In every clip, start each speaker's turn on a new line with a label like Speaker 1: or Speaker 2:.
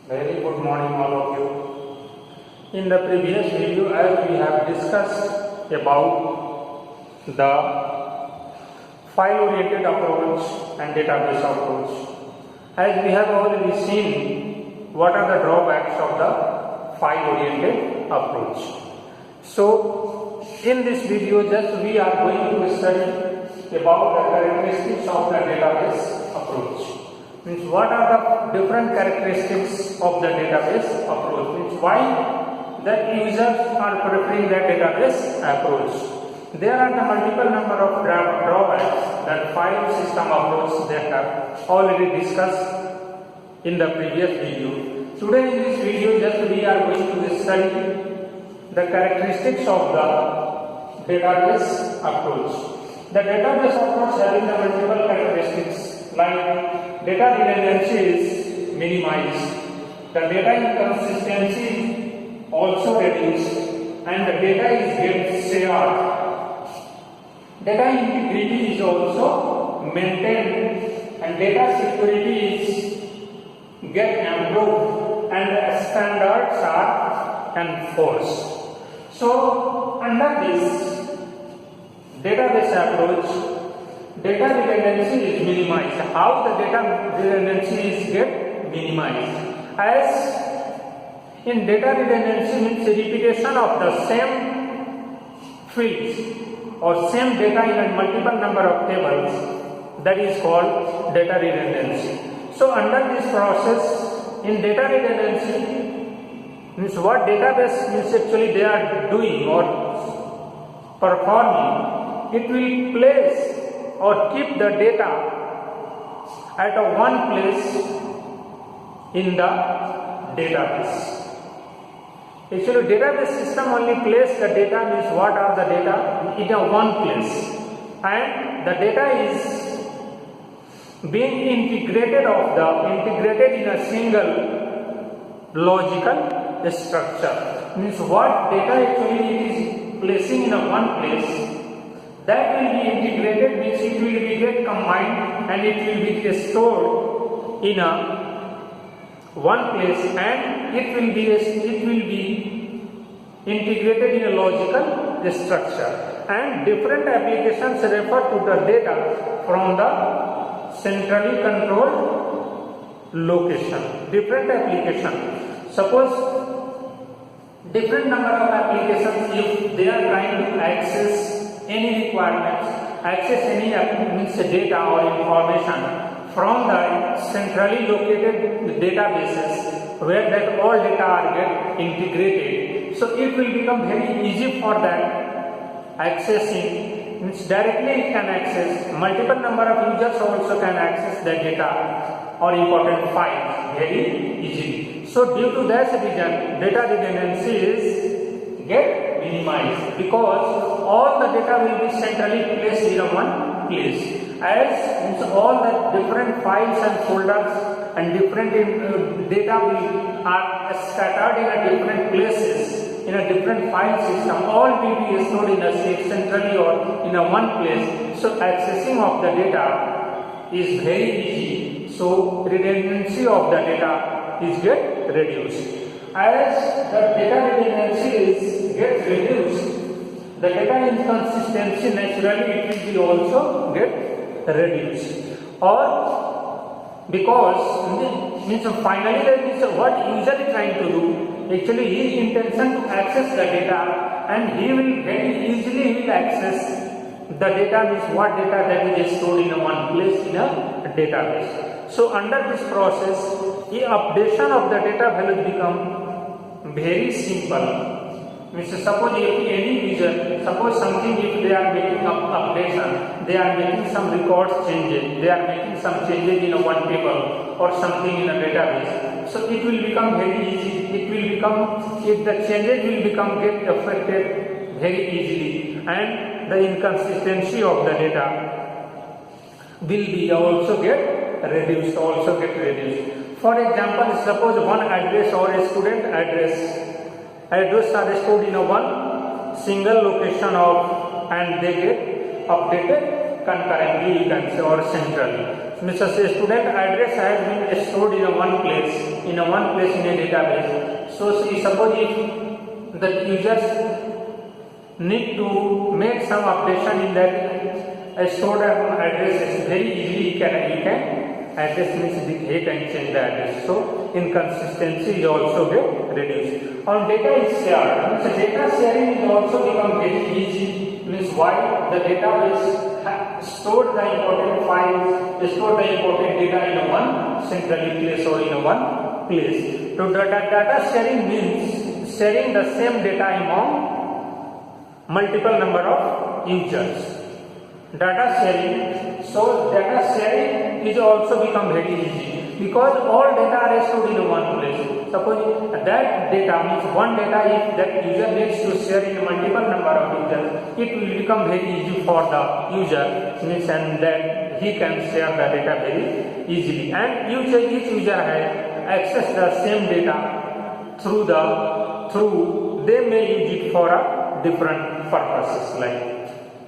Speaker 1: Very good morning all of you. In the previous video, as we have discussed about the file oriented approach and database approach, as we have already seen what are the drawbacks of the file oriented approach. So in this video just we are going to study about the characteristics of the database approach. Means what are the different characteristics of the database approach, means why the users are preferring the database approach. There are the multiple number of drawbacks that file system approach that are already discussed in the previous video. Today in this video just we are going to study the characteristics of the database approach. The database approach having the multiple characteristics like data redundancy is minimized, the data inconsistency also reduced, and the data is get shared. Data integrity is also maintained, and data security is get improved, and standards are enforced. So under this database approach, data redundancy is minimized. How the data redundancy is get minimized? As in data redundancy means repetition of the same fields or same data in a multiple number of tables, that is called data redundancy. So under this process, in data redundancy means what database means actually they are doing or performing, it will place or keep the data at a one place in the database. Actually database system only place the data means what are the data in a one place, and the data is being integrated in a single logical structure. Means what data actually it is placing in a one place, that will be integrated, means it will be get combined and it will be stored in a one place, and it will be integrated in a logical structure, and different applications refer to the data from the centrally controlled location. Different application, suppose different number of applications, if they are trying to access any requirements, access any means data or information from the centrally located databases where that all data are get integrated. So it will become very easy for that accessing, means directly it can access, multiple number of users also can access the data or important files very easily. So due to that reason data redundancy is get minimized, because all the data will be centrally placed in one place, as means all the different files and folders and different data will are scattered in a different places in a different file system, all will be stored in a centrally or in a one place. So accessing of the data is very easy, so redundancy of the data is get reduced. As the data redundancy is get reduced, the data inconsistency naturally it will be also get reduced, or because means finally that is what user is trying to do. Actually his intention to access the data, and he will very easily access the data, means what data that is stored in a one place in a database. So under this process, the updation of the data values become very simple. Means suppose if any user, suppose something, if they are making updation, they are making some records changes, they are making some changes in a one table or something in a database. So it will become very easy. It will become, if the changes will become get affected very easily, and the inconsistency of the data will be also get reduced. For example, suppose one address or a student address are stored in a one single location of, and they get updated concurrently you can say or centrally. Means a student address has been stored in a one place in a database. So suppose if the users need to make some updation in that stored address, is very easily you can address means he can change the address. So inconsistency is also get reduced. On data is shared, means data sharing is also become very easy. Means why the database stored the important files, stored the important data in a one centrally place or in a one place. So data sharing means sharing the same data among multiple number of users. Data sharing, so data sharing is also become very easy because all data are stored in one place. Suppose that data means one data, if that user needs to share in multiple number of users, it will become very easy for the user, means and that he can share the data very easily, and each user has access the same data through they may use it for a different purposes, like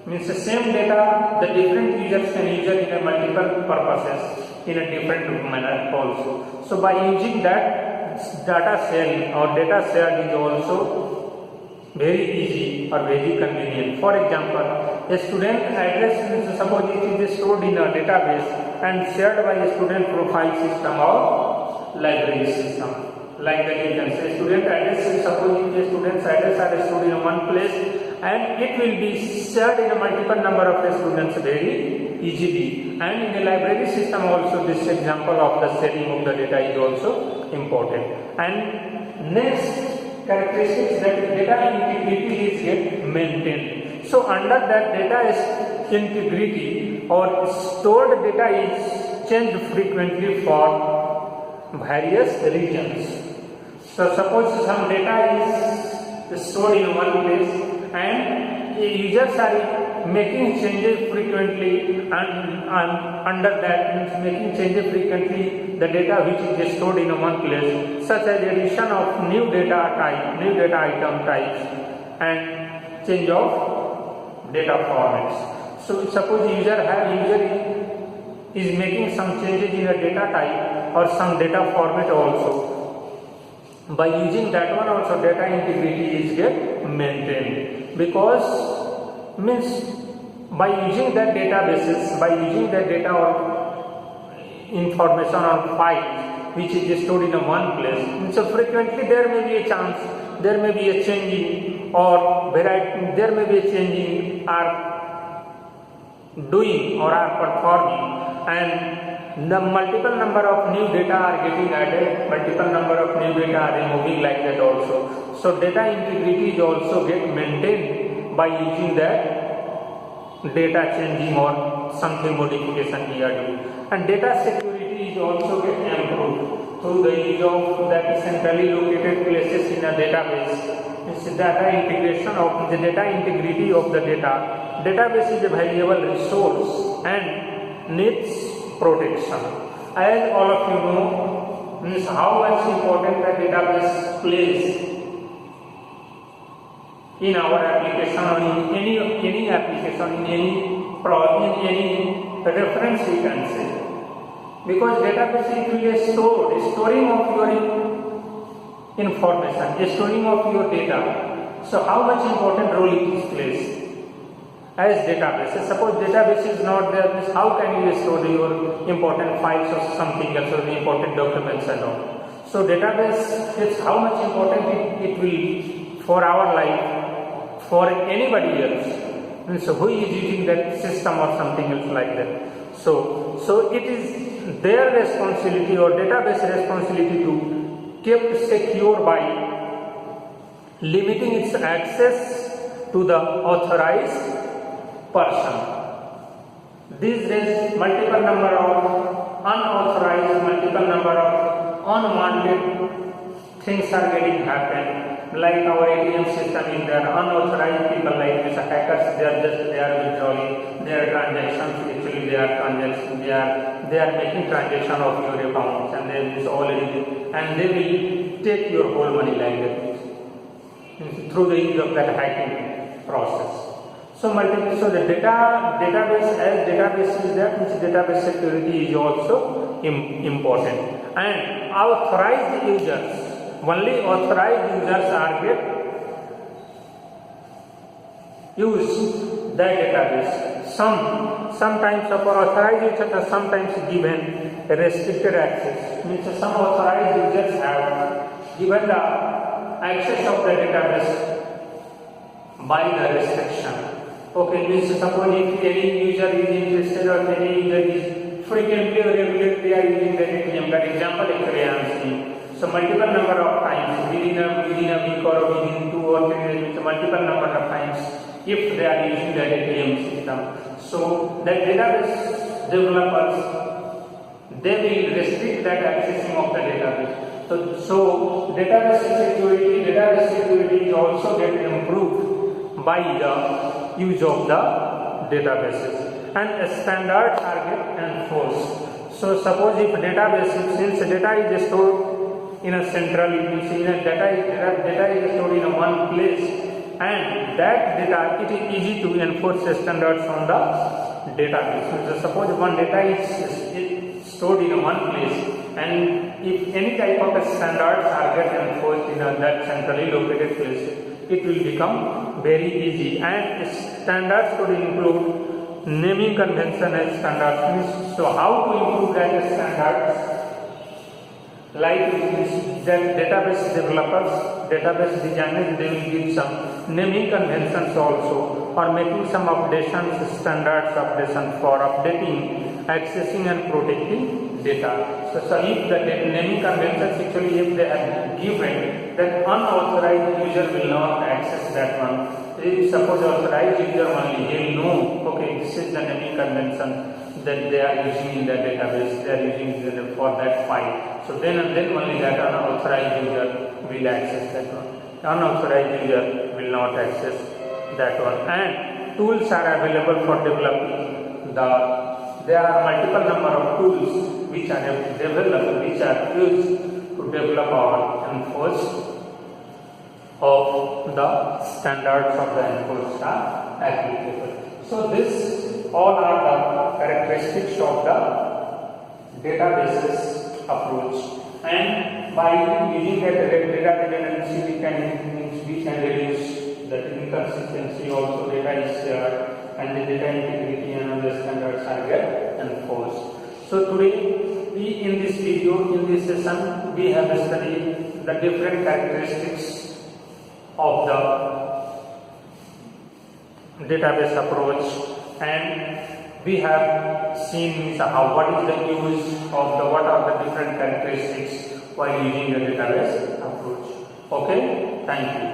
Speaker 1: means the same data the different users can use it in a multiple purposes in a different manner also. So by using that data sharing or data shared is also very easy or very convenient. For example, a student address means suppose it is stored in a database and shared by a student profile system or library system. Like that you can say student address, suppose the student's address are stored in one place and it will be shared in a multiple number of students very easily. And in a library system also this example of the sharing of the data is also important. And next characteristics, that data integrity is get maintained. So under that data is integrity or stored data is changed frequently for various regions. So suppose some data is stored in one place and users are making changes frequently, and under that means making changes frequently the data which is stored in one place, such as addition of new data type, new data item types, and change of data formats. So suppose user is making some changes in a data type or some data format also. By using that one also data integrity is get maintained, because means by using that databases, by using that data or information or file which is stored in one place, so frequently there may be a chance, there may be a changing or variety, there may be a changing are doing or are performing, and the multiple number of new data are getting added, multiple number of new data are removing, like that also. So data integrity is also get maintained by using that data changing or something modification we are doing. And data security is also get improved through the use of that centrally located places in a database. It's data integration of the data integrity of the data. Database is a valuable resource and needs protection. As all of you know, means how much important the database plays in our application or in any application, in any reference we can say. Because database is storing of your information, storing of your data. So how much important role it plays as databases. Suppose database is not there, means how can you store your important files or something else or the important documents and all. So database is how much important it will be for our life, for anybody else. And so who is using that system or something else like that. So it is their responsibility or database responsibility to keep secure by limiting its access to the authorized person. These days multiple number of unauthorized, multiple number of unwanted things are getting happen. Like our ATM system is there, unauthorized people like this hackers, they are withdrawing their transactions. Actually they are making transaction of your accounts, and they is already, and they will take your whole money like that through the use of that hacking process. So the database as database is that means database security is also important. And authorized users, only authorized users are get use that database. Sometimes for authorized users are sometimes given restricted access. Means some authorized users have given the access of the database by the restriction. Okay, means suppose if any user is interested or any user is frequently or regularly are using the ATM. For example, actually I am seeing. So multiple number of times within a week or within 2 or 3 days, means multiple number of times if they are using the ATM system. So the database developers, they will restrict that accessing of the database. So database security is also get improved by the use of the databases, and standards are get enforced. So suppose if database, since data is stored in a central, you can see that data is stored in a one place, and that data it is easy to enforce the standards on the database. So suppose one data is stored in a one place, and if any type of standards are get enforced in that centrally located place, it will become very easy. And standards could include naming convention as standards. So how to improve that standards? Like that database developers, database designers, they will give some naming conventions also, or making some updations, standards updation for updating, accessing and protecting data. So if the naming conventions actually if they have given, then unauthorized user will not access that one. If suppose authorized user only, he will know, okay, this is the naming convention that they are using in the database, they are using for that file. So then and then only that unauthorized user will access that one. Unauthorized user will not access that one. And tools are available for developing there are multiple number of tools which are developed, which are used to develop or enforce of the standards of the enforced are applicable. So this all are the characteristics of the databases approach, and by using that data redundancy we can reduce the inconsistency also, data is shared and the data integrity and other standards are get enforced. So today in this video, in this session, we have studied the different characteristics of the database approach, and we have seen what is the use of what are the different characteristics while using the database approach. Okay, thank you.